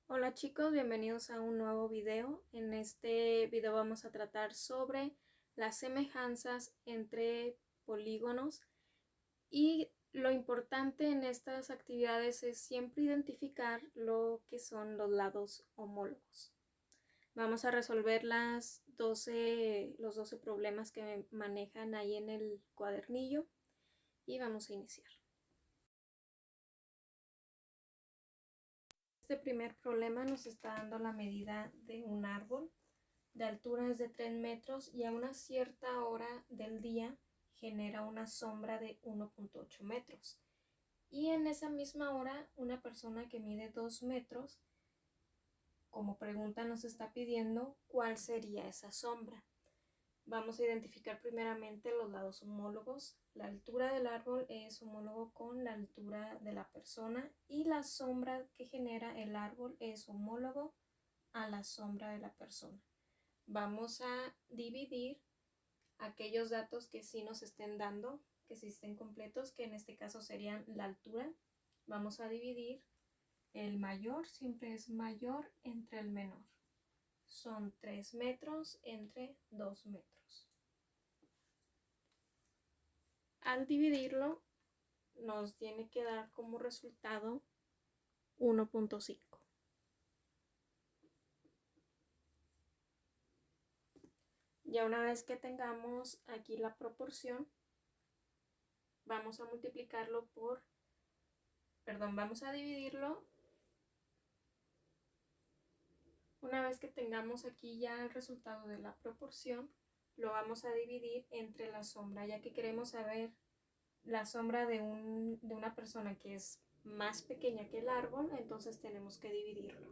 Hola chicos, bienvenidos a un nuevo video. En este video vamos a tratar sobre las semejanzas entre polígonos y lo importante en estas actividades es siempre identificar lo que son los lados homólogos. Vamos a resolver los 12 problemas que manejan ahí en el cuadernillo y vamos a iniciar. Este primer problema nos está dando la medida de un árbol. De altura es de 3 metros y a una cierta hora del día genera una sombra de 1.8 metros. Y en esa misma hora una persona que mide 2 metros, como pregunta nos está pidiendo cuál sería esa sombra. Vamos a identificar primeramente los lados homólogos. La altura del árbol es homólogo con la altura de la persona y la sombra que genera el árbol es homólogo a la sombra de la persona. Vamos a dividir aquellos datos que sí nos estén dando, que sí estén completos, que en este caso serían la altura. Vamos a dividir el mayor, siempre es mayor entre el menor. Son 3 metros entre 2 metros. Al dividirlo, nos tiene que dar como resultado 1.5. Ya una vez que tengamos aquí la proporción, vamos a multiplicarlo vamos a dividirlo. Una vez que tengamos aquí ya el resultado de la proporción, lo vamos a dividir entre la sombra, ya que queremos saber la sombra de una persona que es más pequeña que el árbol, entonces tenemos que dividirlo.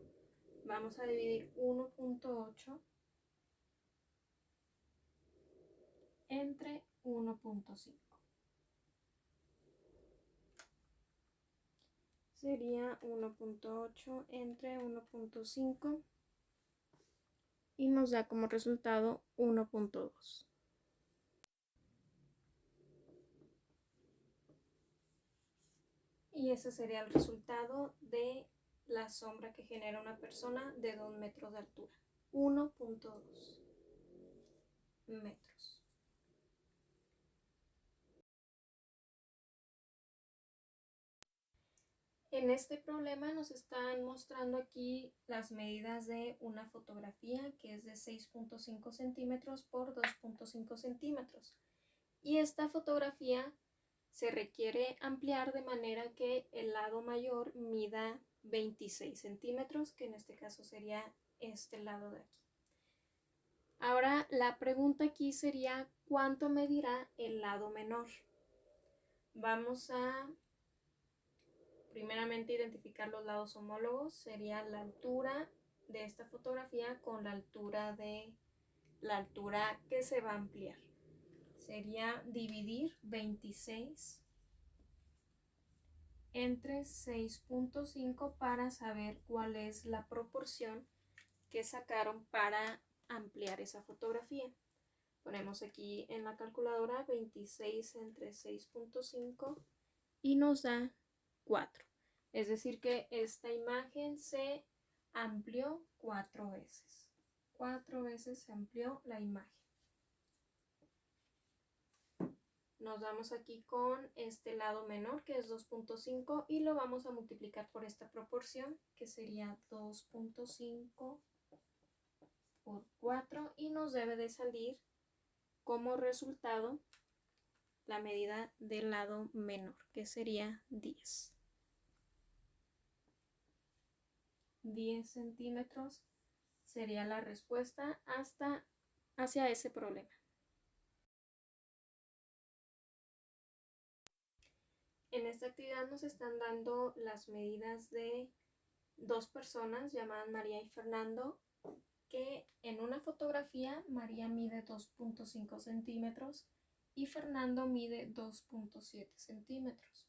Vamos a dividir 1.8 entre 1.5. Sería 1.8 entre 1.5 y nos da como resultado 1.2. Y ese sería el resultado de la sombra que genera una persona de 2 metros de altura. 1.2 metros. En este problema nos están mostrando aquí las medidas de una fotografía que es de 6.5 centímetros por 2.5 centímetros. Y esta fotografía se requiere ampliar de manera que el lado mayor mida 26 centímetros, que en este caso sería este lado de aquí. Ahora la pregunta aquí sería ¿cuánto medirá el lado menor? Vamos a primeramente identificar los lados homólogos. Sería la altura de esta fotografía con la altura que se va a ampliar. Sería dividir 26 entre 6.5 para saber cuál es la proporción que sacaron para ampliar esa fotografía. Ponemos aquí en la calculadora 26 entre 6.5 y nos da 4. Es decir que esta imagen se amplió 4 veces. 4 veces se amplió la imagen. Nos vamos aquí con este lado menor que es 2.5 y lo vamos a multiplicar por esta proporción que sería 2.5 por 4 y nos debe de salir como resultado la medida del lado menor que sería 10. 10 centímetros sería la respuesta hacia ese problema. En esta actividad nos están dando las medidas de dos personas llamadas María y Fernando, que en una fotografía María mide 2.5 centímetros y Fernando mide 2.7 centímetros.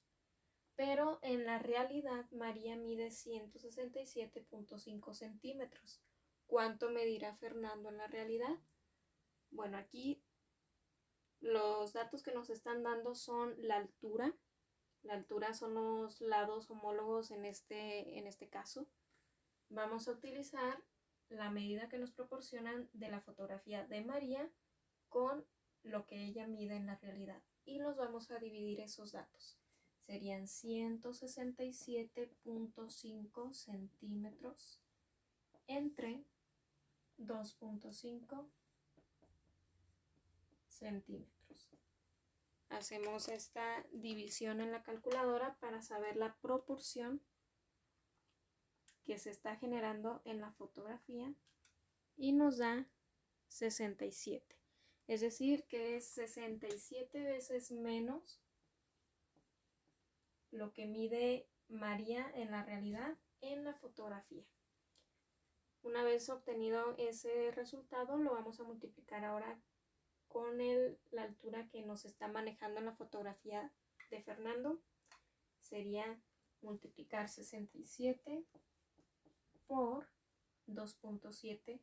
Pero en la realidad María mide 167.5 centímetros. ¿Cuánto medirá Fernando en la realidad? Bueno, aquí los datos que nos están dando son la altura. La altura son los lados homólogos en este caso. Vamos a utilizar la medida que nos proporcionan de la fotografía de María con lo que ella mide en la realidad y los vamos a dividir esos datos. Serían 167.5 centímetros entre 2.5 centímetros. Hacemos esta división en la calculadora para saber la proporción que se está generando en la fotografía y nos da 67. Es decir, que es 67 veces menos lo que mide María en la realidad en la fotografía. Una vez obtenido ese resultado, lo vamos a multiplicar ahora con la altura que nos está manejando en la fotografía de Fernando. Sería multiplicar 67 por 2.7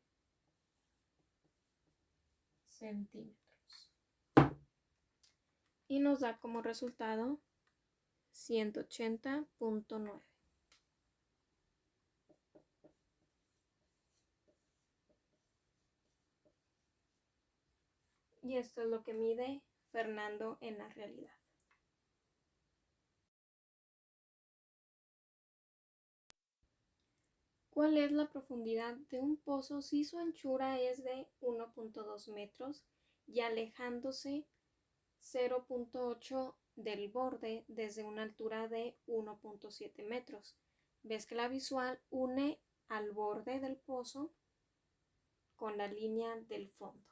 centímetros. Y nos da como resultado 180.9. Y esto es lo que mide Fernando en la realidad. ¿Cuál es la profundidad de un pozo si su anchura es de 1.2 metros y alejándose 0.8 del borde desde una altura de 1.7 metros? Ves que la visual une al borde del pozo con la línea del fondo.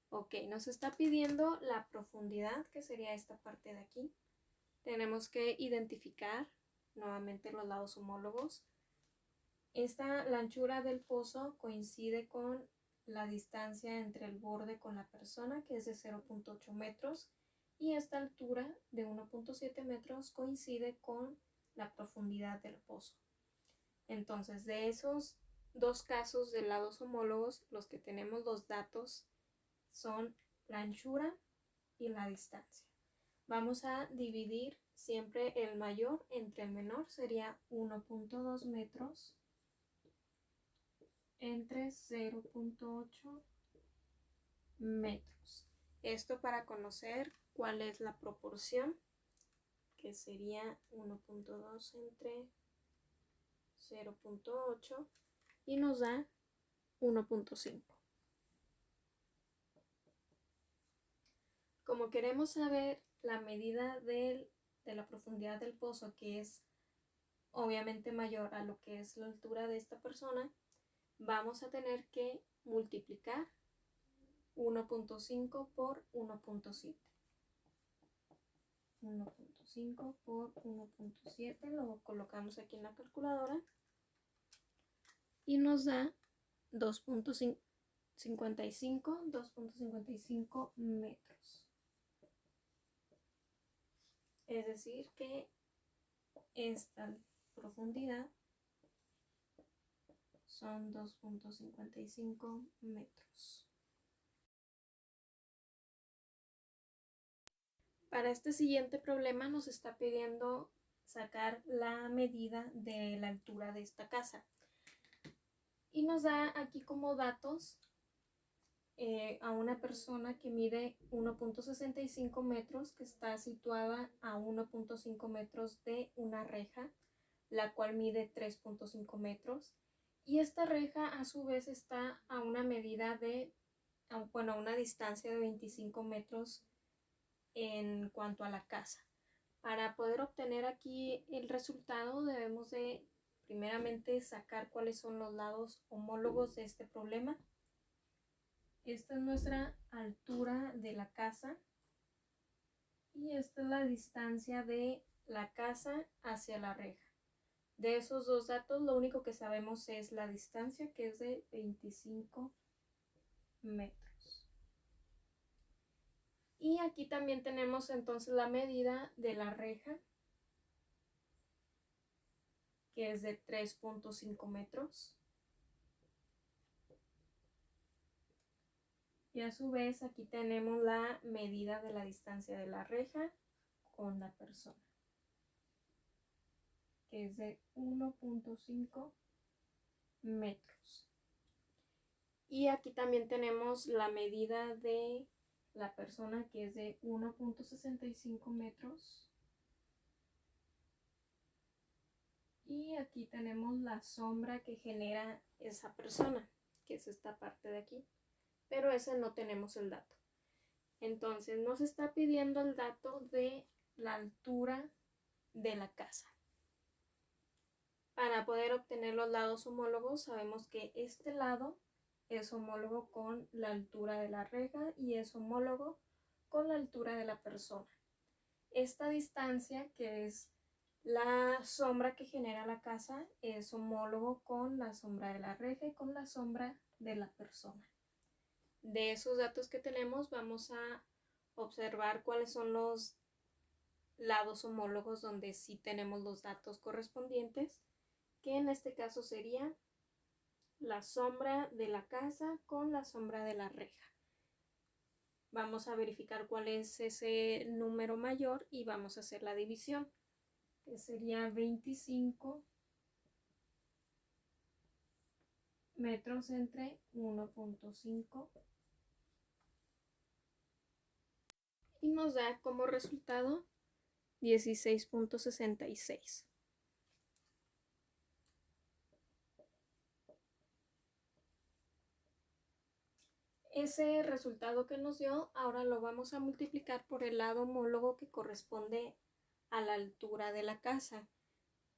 Ok, nos está pidiendo la profundidad, que sería esta parte de aquí. Tenemos que identificar nuevamente los lados homólogos. La anchura del pozo coincide con la distancia entre el borde con la persona, que es de 0.8 metros, y esta altura de 1.7 metros coincide con la profundidad del pozo. Entonces, de esos dos casos de lados homólogos, los que tenemos los datos son la anchura y la distancia. Vamos a dividir siempre el mayor entre el menor, sería 1.2 metros entre 0.8 metros. Esto para conocer cuál es la proporción, que sería 1.2 entre 0.8 y nos da 1.5. Como queremos saber la medida de la profundidad del pozo, que es obviamente mayor a lo que es la altura de esta persona, vamos a tener que multiplicar 1.5 por 1.7. 1.5 por 1.7, lo colocamos aquí en la calculadora y nos da 2.55 metros. Es decir que esta profundidad son 2.55 metros. Para este siguiente problema nos está pidiendo sacar la medida de la altura de esta casa. Y nos da aquí como datos a una persona que mide 1.65 metros, que está situada a 1.5 metros de una reja, la cual mide 3.5 metros. Y esta reja a su vez está a una medida de, bueno, a una distancia de 25 metros en cuanto a la casa. Para poder obtener aquí el resultado debemos de primeramente sacar cuáles son los lados homólogos de este problema. Esta es nuestra altura de la casa y esta es la distancia de la casa hacia la reja. De esos dos datos, lo único que sabemos es la distancia, que es de 25 metros. Y aquí también tenemos entonces la medida de la reja, que es de 3.5 metros. Y a su vez aquí tenemos la medida de la distancia de la reja con la persona, que es de 1.5 metros. Y aquí también tenemos la medida de la persona, que es de 1.65 metros. Y aquí tenemos la sombra que genera esa persona, que es esta parte de aquí. Pero ese no tenemos el dato. Entonces nos está pidiendo el dato de la altura de la casa. Para poder obtener los lados homólogos, sabemos que este lado es homólogo con la altura de la reja y es homólogo con la altura de la persona. Esta distancia, que es la sombra que genera la casa, es homólogo con la sombra de la reja y con la sombra de la persona. De esos datos que tenemos, vamos a observar cuáles son los lados homólogos donde sí tenemos los datos correspondientes, que en este caso sería la sombra de la casa con la sombra de la reja. Vamos a verificar cuál es ese número mayor y vamos a hacer la división, que sería 25 metros entre 1.5 y nos da como resultado 16.66. Ese resultado que nos dio, ahora lo vamos a multiplicar por el lado homólogo que corresponde a la altura de la casa.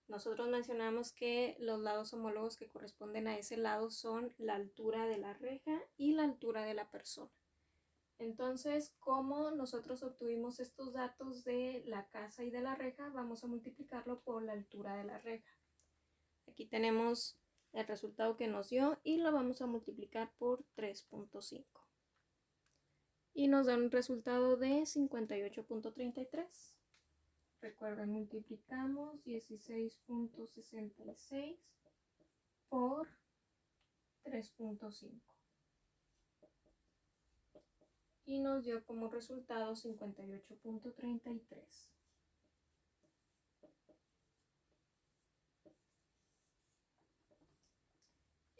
Nosotros mencionamos que los lados homólogos que corresponden a ese lado son la altura de la reja y la altura de la persona. Entonces, como nosotros obtuvimos estos datos de la casa y de la reja, vamos a multiplicarlo por la altura de la reja. Aquí tenemos el resultado que nos dio y lo vamos a multiplicar por 3.5. Y nos da un resultado de 58.33. Recuerden, multiplicamos 16.66 por 3.5. Y nos dio como resultado 58.33.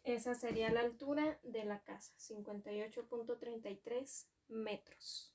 Esa sería la altura de la casa, 58.33 metros.